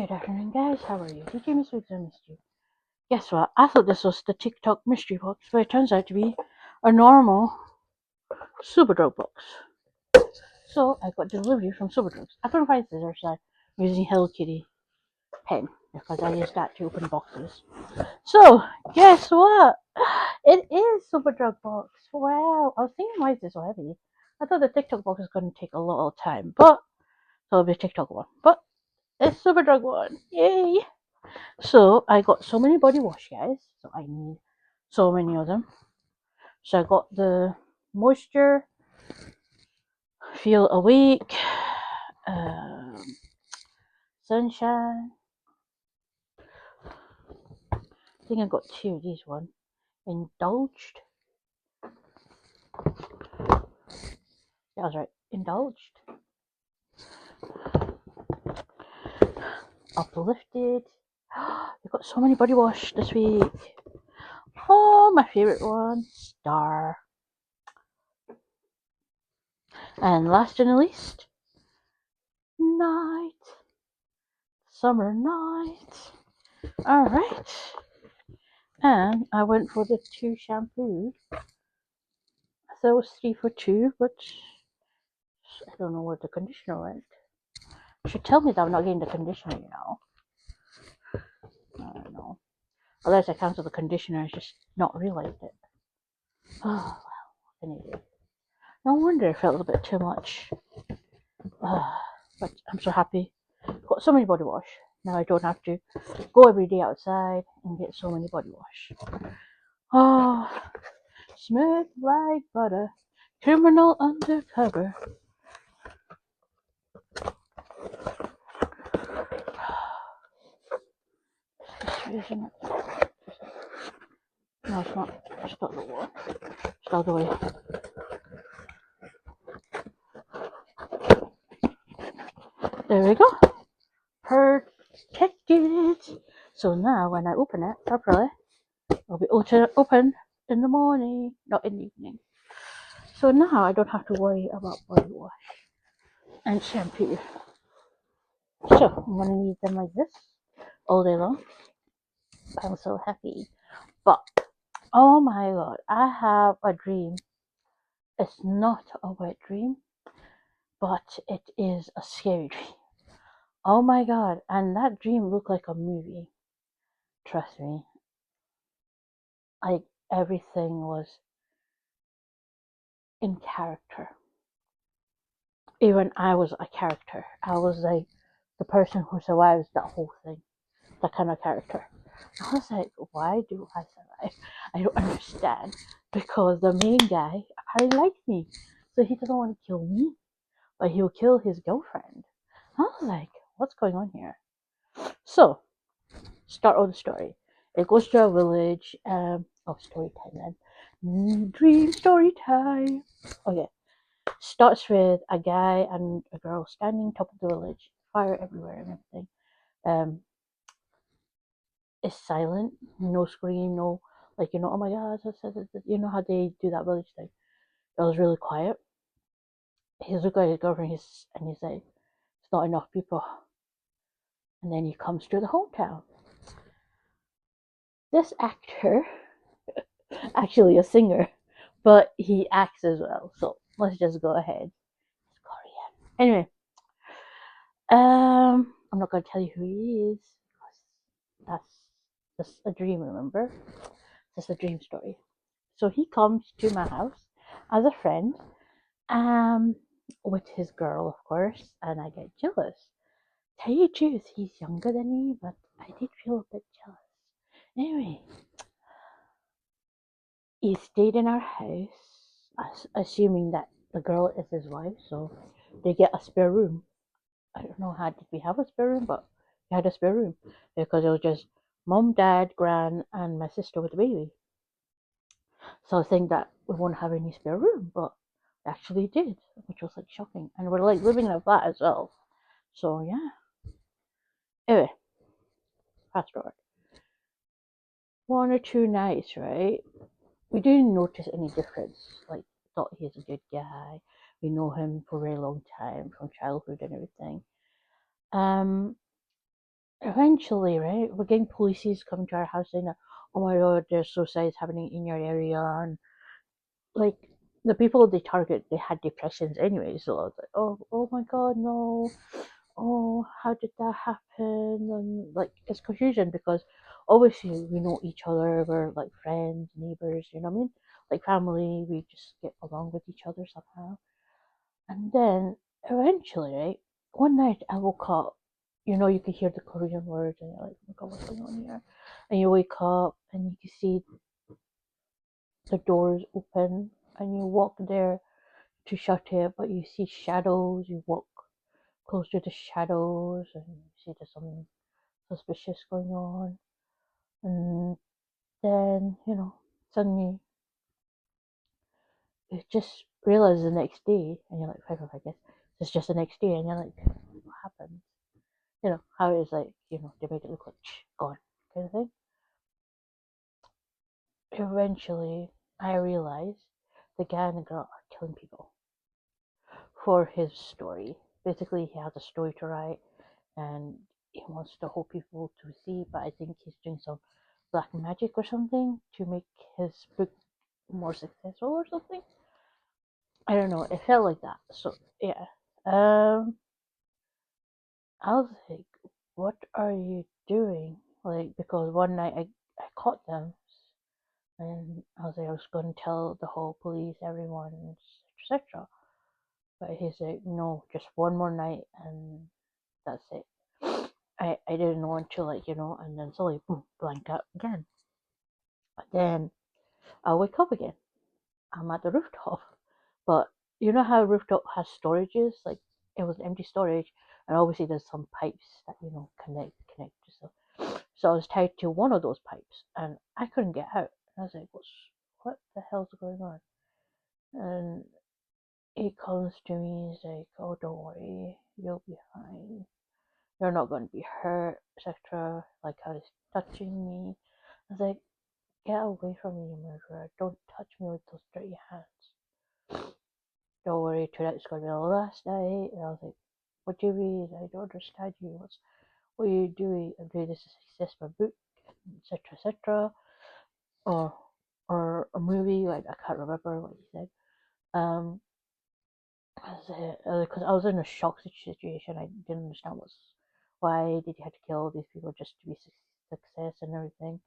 Good afternoon, guys. How are you? Did you miss me? I missed you. Guess what? I thought this was the TikTok mystery box, but it turns out to be a normal Superdrug box. So I got delivery from Superdrug. I couldn't find scissors, so I'm using Hello Kitty pen because I use that to open boxes. So guess what? It is Superdrug box. Wow! I was thinking, why is this so heavy? I thought the TikTok box is going to take a lot of time, but so it'll be a TikTok one. But it's Superdrug one. Yay! So I got so many body wash, guys. So I need so many of them. So I got the moisture, feel awake, um, sunshine. I think I got two of these one. Indulged. That was right. Indulged. Uplifted. I got so many body wash this week. Oh, my favorite one, Star. And last and not least, Night. Summer Night. Alright. And I went for the two shampoos. So it was 3 for 2, but I don't know where the conditioner went. You should tell me that I'm not getting the conditioner, you know. I don't know. Unless I cancelled the conditioner, I just not realized it. Oh, well, anyway. No wonder it felt a bit too much. But I'm so happy. Got so many body wash. Now I don't have to go every day outside and get so many body wash. Oh, smooth like butter. Criminal undercover. Isn't it? No, it's not. It's not the one. It's the other way. There we go. Protected. So now when I open it properly, it'll be open in the morning, not in the evening. So now I don't have to worry about body wash and shampoo. So I'm gonna need them like this all day long. I'm so happy. But oh my god, I have a dream. It's not a wet dream, but it is a scary dream. Oh my god, and that dream looked like a movie. Trust me. Like everything was in character. Even I was a character. I was like the person who survives that whole thing. That kind of character. I was like, why do I survive? I don't understand. Because the main guy apparently likes me. So he doesn't want to kill me, but he'll kill his girlfriend. I was like, what's going on here? So, start of the story. It goes to a village. Story time then. Dream story time. Okay. Starts with a guy and a girl standing top of the village. Fire everywhere and everything. It's silent. No scream. No, like, oh my god. You know how they do that village thing. It was really quiet. He's looking at his girlfriend. He's like, it's not enough people. And then he comes to the hometown. This actor, actually a singer, but he acts as well. So let's just go ahead. It's Korean. Anyway, I'm not gonna tell you who he is. That's just a dream, remember? Just a dream story. So he comes to my house as a friend, with his girl, of course, and I get jealous. Tell you the truth, he's younger than me, but I did feel a bit jealous. Anyway, he stayed in our house, assuming that the girl is his wife, so they get a spare room. I don't know how did we have a spare room, but we had a spare room because it was just mom, dad, gran, and my sister with the baby. So I think that we won't have any spare room, but we actually did, which was like shocking. And we're like living in a flat as well. So yeah. Anyway, fast forward. 1 or 2 nights, right? We didn't notice any difference. Like, thought he's a good guy. We know him for a very long time from childhood and everything. eventually, right, we're getting policies coming to our house saying that, oh my god, there's suicides happening in your area, and like the people they target, they had depressions anyway. So I was like, oh my god, no, oh, how did that happen? And like it's confusion because obviously we know each other, we're like friends, neighbors, you know what I mean? Like family, we just get along with each other somehow. And then eventually, right, one night I woke up, you can hear the Korean words and you're like, oh my god, what's going on here? And you wake up and you can see the doors open and you walk there to shut it, but you see shadows, you walk close to the shadows and you see there's something suspicious going on. And then, suddenly you just realize the next day and you're like, I guess. It's just the next day and you're like, what happened? How it's like, they make it look like gone kind of thing. Eventually, I realized the guy and the girl are killing people for his story. Basically, he has a story to write and he wants the whole people to see, but I think he's doing some black magic or something to make his book more successful or something. I don't know. It felt like that. So yeah. I was like, what are you doing? Like, because one night I caught them and I was like, I was going to tell the whole police, everyone, etc. But he's like, no, just one more night and that's it. I didn't know until and then suddenly boom, blank out again. Then I wake up again. I'm at the rooftop, but you know how rooftop has storages? Like it was empty storage, and obviously there's some pipes that connect to stuff. So I was tied to one of those pipes, and I couldn't get out. And I was like, what the hell's going on? And he comes to me, he's like, oh, don't worry, you'll be fine. You're not going to be hurt, etc. Like how he's touching me. I was like, get away from me, you murderer. Don't touch me with those dirty hands. Don't worry, tonight's going to be the last night. And I was like, what do you mean? I don't understand you. What are you doing? I'm doing this to success my book, etc., etc. Or, or a movie, like I can't remember what he said. Um, because I was in a shock situation. I didn't understand why did he have to kill all these people just to be success and everything.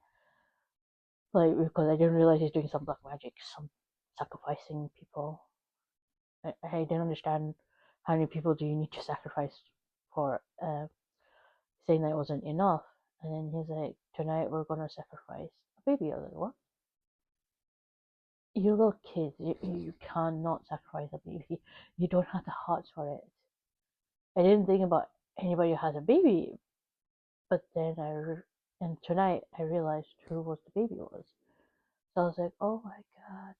Like because I didn't realize he's doing some black magic, some sacrificing people. I didn't understand how many people do you need to sacrifice for saying that it wasn't enough. And then he's like, tonight we're gonna sacrifice a baby. I was like, what? You little kids, you cannot sacrifice a baby. You don't have the hearts for it. I didn't think about anybody who has a baby, but then and tonight I realized who was the baby was. So I was like, oh my god.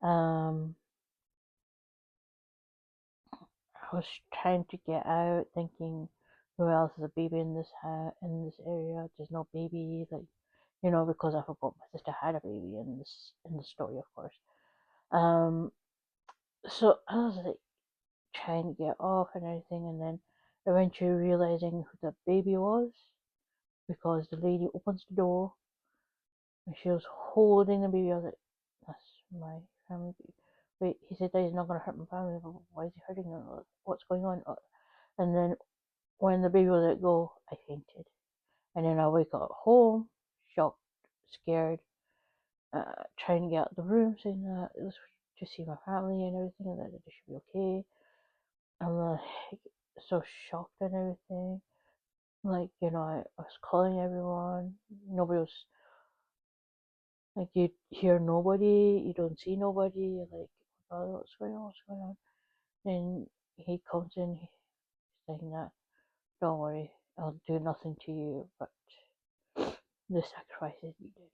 um, I was trying to get out, thinking, who else is a baby in this area? There's no baby, like because I forgot my sister had a baby in the story, of course. Um, so I was like trying to get off and everything, and then eventually realizing who the baby was because the lady opens the door and she was holding the baby. I was like, that's my family baby. Wait, he said that he's not gonna hurt my family, but why is he hurting them? What's going on? And then when the baby was let go, I fainted. And then I wake up at home, shocked, scared, trying to get out of the room, saying that it was to see my family and everything, and that they should be okay. I'm like so shocked and everything. Like, I was calling everyone. Nobody was like, you hear nobody, you don't see nobody. You're like, oh, what's going on? What's going on? And he comes in, he's saying that, don't worry, I'll do nothing to you, but the sacrifices you did.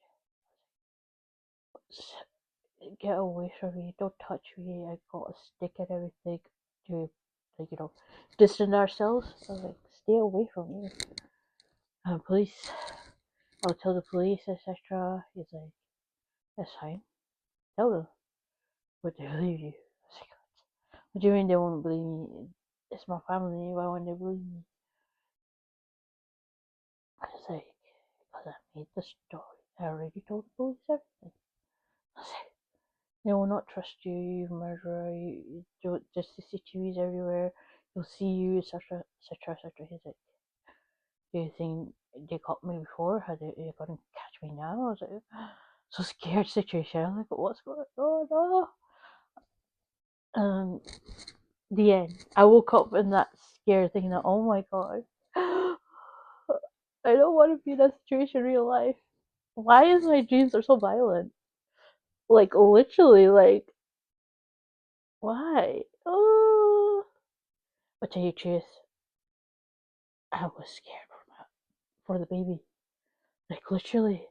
Get away from me, don't touch me. I got a stick and everything to, like, distance ourselves. I was like, stay away from me. Police, I'll tell the police, etc. He's like, that's fine, tell them, but they believe you. What do you mean they won't believe me? It's my family. Why won't they believe me? Because I made the story. I already told the police everything. I said, they will not trust you, you murderer. You don't, just CCTVs everywhere. You'll see you, etc., etc., etc. He's like, do you think they caught me before? How they gonna catch me now? I was like, so scared situation. I'm like, what's going on? Oh no. The end. I woke up in that scared thing that, oh my god. I don't want to be in that situation in real life. Why is my dreams are so violent? Like literally, like why? Oh, but tell you the truth, I was scared for the baby. Like literally,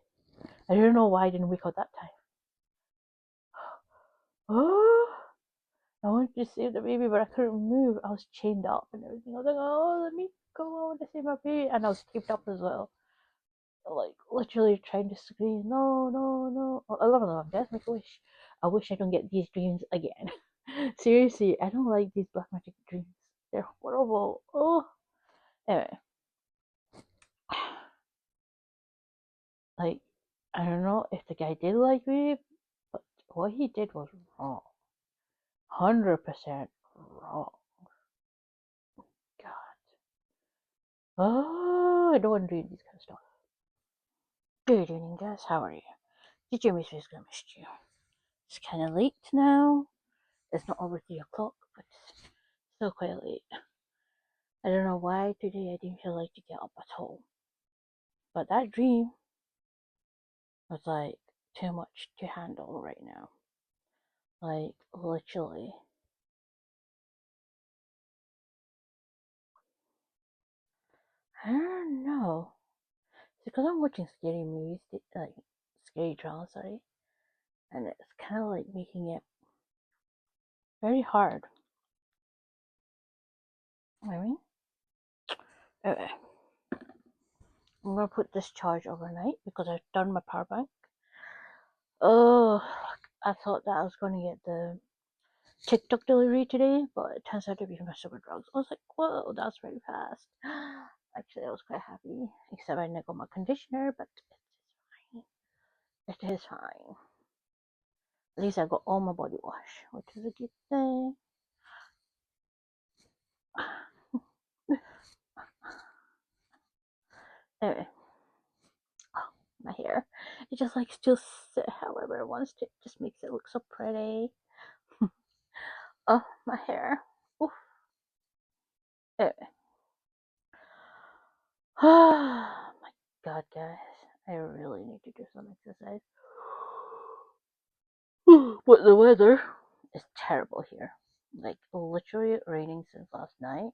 I don't know why I didn't wake up that time. Oh, I wanted to save the baby, but I couldn't move. I was chained up and everything. I was like, oh, let me go. I want to save my baby, and I was taped up as well. Like literally trying to scream, no, no, no. A lot of them, that's make a wish. I wish I don't get these dreams again. Seriously, I don't like these black magic dreams. They're horrible. Oh, anyway, like I don't know if the guy did like me, but what he did was wrong. 100% wrong. God. Oh, I don't want to do this kind of stuff. Good evening, guys. How are you? Did you miss me? I missed you. It's kind of late now. It's not over 3 o'clock, but still quite late. I don't know why today I didn't feel like to get up at all. But that dream was like too much to handle right now. Like literally. I don't know. It's because I'm watching scary movies, like scary drama, sorry. And it's kind of like making it very hard. I mean, okay. I'm gonna put this charge overnight because I've done my power bank. Oh, I thought that I was gonna get the TikTok delivery today, but it turns out to be my Superdrug. I was like, whoa, that's very fast. Actually, I was quite happy, except I didn't got my conditioner, but it's fine. It is fine. At least I got all my body wash, which is a good thing. Anyway, oh, my hair. It just likes to sit however it wants to. It just makes it look so pretty. Oh, my hair. Oof. Anyway. Oh my god, guys. I really need to do some exercise. But the weather is terrible here. Like literally raining since last night,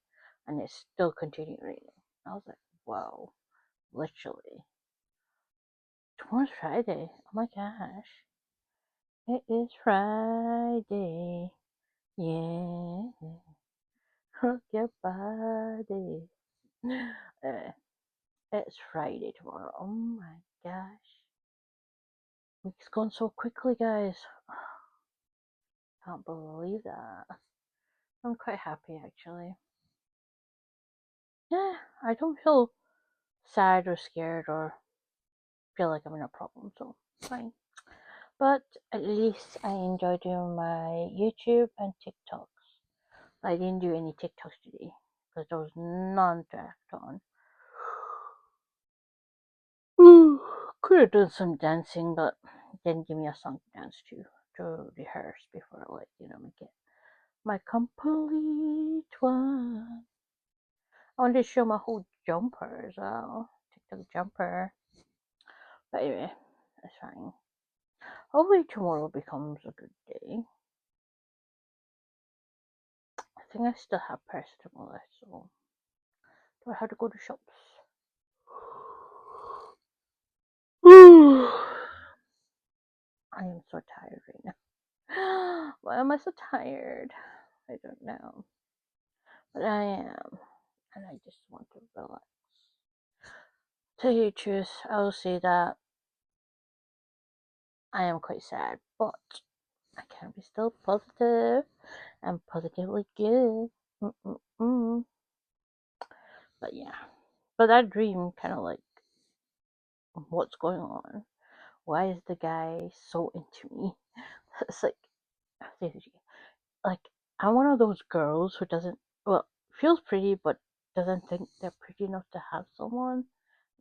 and it's still continuing raining. I was like, wow, literally. Tomorrow's Friday. Oh my gosh. It is Friday. Yeah. Rock your body. It's Friday tomorrow. Oh my gosh. Week's gone so quickly, guys. Can't believe that. I'm quite happy actually. Yeah, I don't feel sad or scared or feel like I'm in a problem, so fine. But at least I enjoy doing my YouTube and TikToks. I didn't do any TikToks today because there was none to act on. Could have done some dancing, but didn't give me a song to dance to rehearse before I make it my complete one. I wanted to show my whole jumper as well. TikTok jumper. But anyway, that's fine. Hopefully tomorrow becomes a good day. I think I still have paracetamol left, so do I have to go to shops? I am so tired right now. Why am I so tired? I don't know. But I am. And I just want to relax. To tell you the truth, I will say that I am quite sad, but I can be still positive and positively good. Mm-mm-mm. But yeah, but that dream kind of like, what's going on? Why is the guy so into me? It's like I'm one of those girls who doesn't, well, feels pretty but doesn't think they're pretty enough to have someone,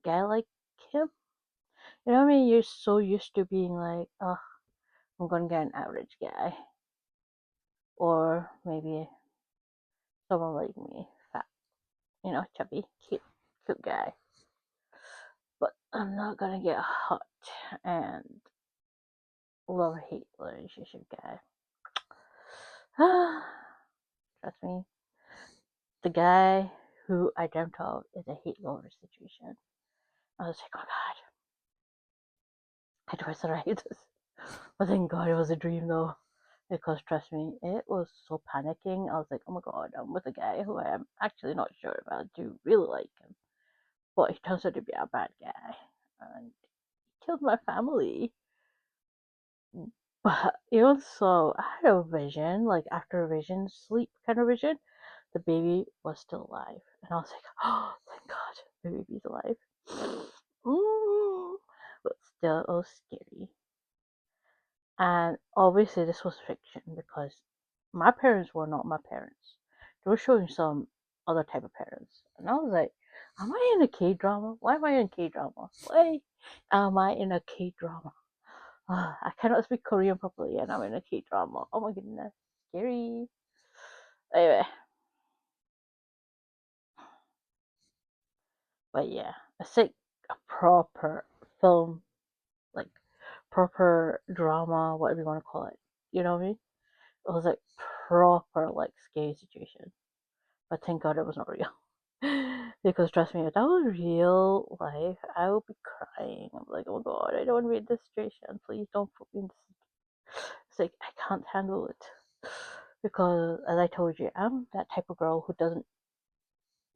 guy like him. You know what I mean? You're so used to being like, oh, I'm gonna get an average guy, or maybe someone like me, fat, chubby, cute guy. But I'm not gonna get a hot and love hate relationship guy. Trust me, the guy who I dreamt of is a hate lover situation. I was like, oh god, I twisted right this. But thank god it was a dream though. Because trust me, it was so panicking. I was like, oh my god, I'm with a guy who I am actually not sure if I do really like him. But he turns out to be a bad guy. And he killed my family. But so I had a vision, like after a vision, sleep kind of vision. The baby was still alive. And I was like, oh, thank God, the baby's alive. But still, it was scary. And obviously, this was fiction because my parents were not my parents. They were showing some other type of parents. And I was like, am I in a K drama? Why am I in K drama? Why am I in a K drama? I cannot speak Korean properly and I'm in a K drama. Oh my goodness. Scary. Anyway, but yeah, it's like a proper film, like proper drama, whatever you want to call it. You know what I mean? It was like proper like scary situation. But thank God it was not real. Because trust me, if that was real life, I would be crying. I'm like, oh my god, I don't want to be in this situation. Please don't put me in this. It's like I can't handle it. Because as I told you, I'm that type of girl who doesn't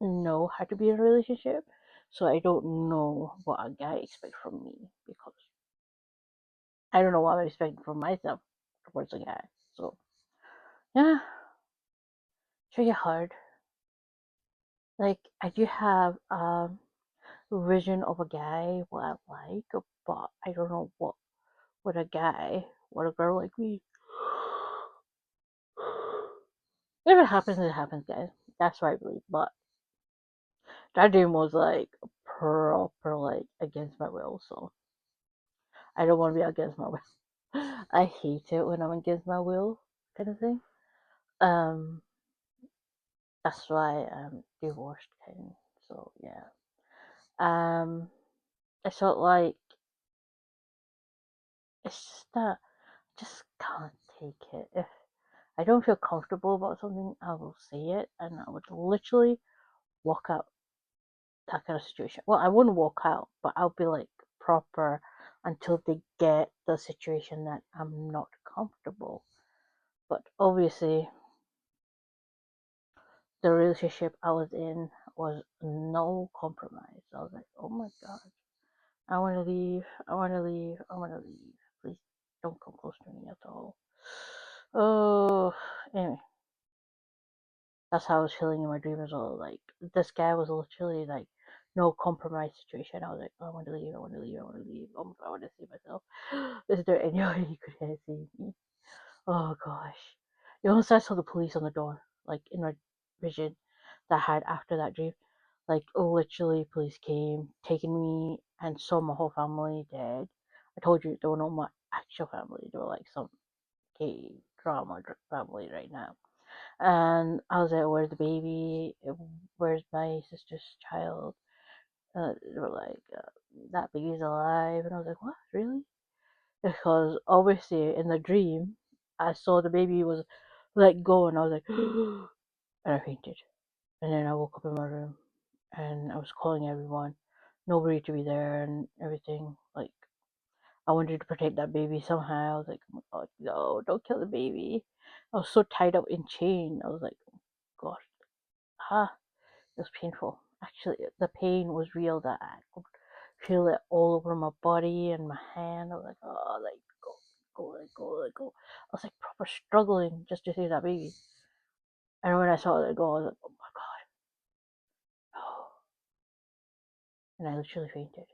know how to be in a relationship. So I don't know what a guy expects from me because I don't know what I'm expecting from myself towards a guy. So yeah, it's really hard. Like I do have vision of a guy what I like, but I don't know what a guy, what a girl like me. If it happens, it happens, guys. That's what I believe. But that dream was like proper, like against my will. So I don't want to be against my will. I hate it when I'm against my will, kind of thing. Um, that's why I'm divorced, kind. So yeah. Um, I felt like it's just that I just can't take it. If I don't feel comfortable about something, I will say it, and I would literally walk out that kind of situation. Well, I wouldn't walk out, but I'll be like proper until they get the situation that I'm not comfortable. But obviously, the relationship I was in was no compromise. I was like, oh my god, I want to leave, I want to leave, I want to leave. Please don't come close to me at all. Oh, anyway, that's how I was feeling in my dream as well. Like this guy was literally like no compromise situation. I was like, oh, I want to leave, I want to leave, I want to leave. Oh my god, I want to see myself. Is there any way you could see me? Oh gosh. You almost I saw the police on the door, like in my vision that I had after that dream. Like literally police came, taking me and saw my whole family dead. I told you they were not my actual family. They were like some gay drama family right now. And I was like, where's the baby? Where's my sister's child? They were like, that baby's alive. And I was like, what? Really? Because obviously in the dream, I saw the baby was let go and I was like, and I fainted. And then I woke up in my room and I was calling everyone, nobody to be there and everything. Like, I wanted to protect that baby somehow. I was like, oh my god, no, don't kill the baby. I was so tied up in chain. I was like, oh gosh, it was painful. Actually, the pain was real that I could feel it all over my body and my hand. I was like, oh, like, go, let go, let go. I was like proper struggling just to save that baby. And when I saw it go, I was like, oh my god, no. And I literally fainted.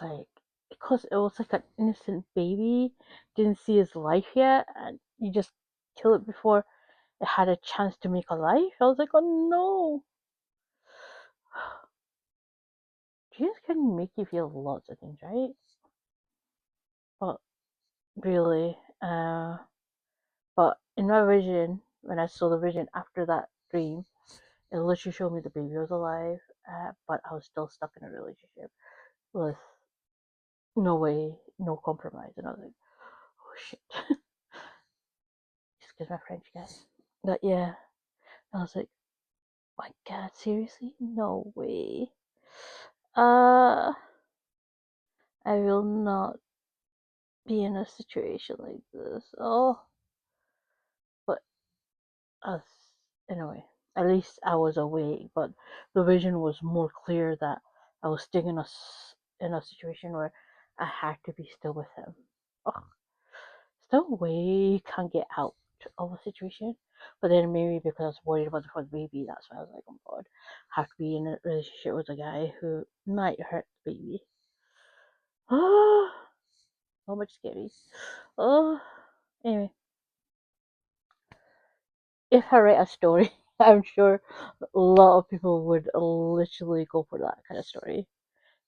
Like, because it was like an innocent baby, didn't see his life yet, and you just kill it before it had a chance to make a life. I was like, oh no. Dreams can make you feel lots of things, right? But really, but in my vision, when I saw the vision after that dream, it literally showed me the baby was alive, but I was still stuck in a relationship with no way, no compromise. And I was like, oh shit. Excuse my French, guys. But yeah, I was like, my god, seriously? No way. I will not be in a situation like this. Oh, but us, anyway, at least I was awake, but the vision was more clear that I was still in a situation where I had to be still with him. Oh, still way can't get out of a situation. But then maybe because I was worried about the baby, that's why I was like, oh my god, I have to be in a relationship with a guy who might hurt the baby. Oh, so much scary. Oh, anyway, if I write a story, I'm sure a lot of people would literally go for that kind of story.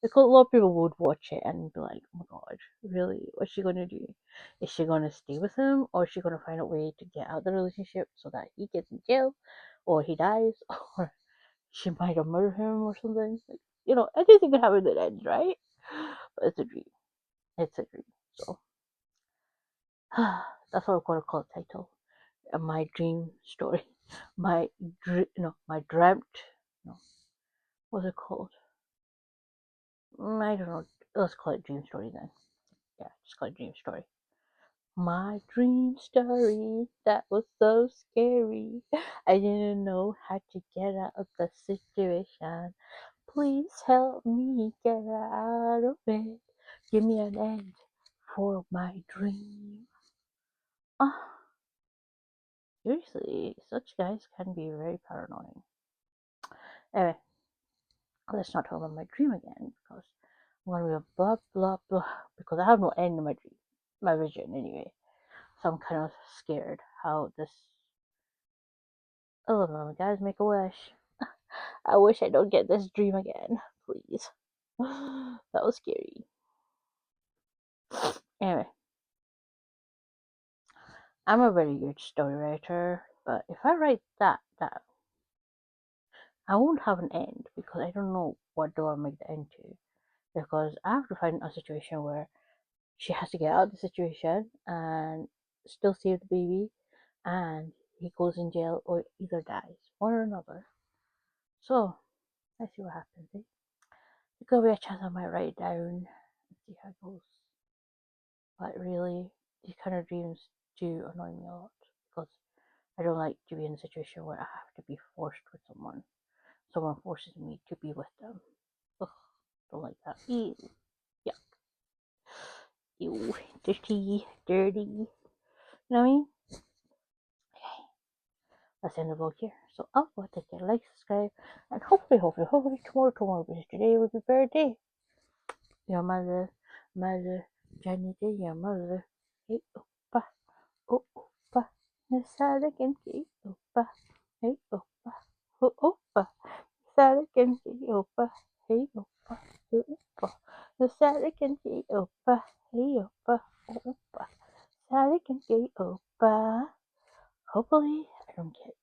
Because a lot of people would watch it and be like, oh my god, really? What's she gonna do? Is she gonna stay with him, or is she gonna find a way to get out of the relationship so that he gets in jail, or he dies, or she might have murdered him or something? Like, anything could happen at the end, right? But it's a dream. It's a dream. So that's what I'm gonna call the title. My dream story. My dreamt. No, what's it called? I don't know. Let's call it dream story then. Yeah, just call it dream story. My dream story that was so scary. I didn't know how to get out of the situation. Please help me get out of it. Give me an end for my dream. Ah, seriously, such guys can be very paranoid. Anyway, let's not talk about my dream again because I'm gonna be a blah blah blah because I have no end in my dream, my vision anyway. So I'm kind of scared how this. Oh no, guys, make a wish. I wish I don't get this dream again, please. That was scary. Anyway, I'm a very good story writer, but if I write that down, I won't have an end because I don't know what do I make the end to. Because I have to find a situation where she has to get out of the situation and still save the baby, and he goes in jail or either dies, one or another. So let's see what happens. Eh? There could be a chance I might write it down and see how it goes. But really, these kind of dreams do annoy me a lot because I don't like to be in a situation where I have to be forced with someone. Someone forces me to be with them. Ugh, don't like that. Ew. Yeah. Ew. Dirty. Dirty. You know what I mean? Okay. Let's end the vlog here. So I'll go take a like, subscribe, and hopefully tomorrow, because today will be a better day. Your mother, Johnny Day, your mother. Hey, oppa, oh, oppa, nasaragan kay oppa, hey, oppa, oh, oppa, nasaragan kay oppa, hey, oppa, oh, oppa, nasaragan kay oppa, hey, oppa, oh, oppa, nasaragan kay oppa. Hopefully, I don't get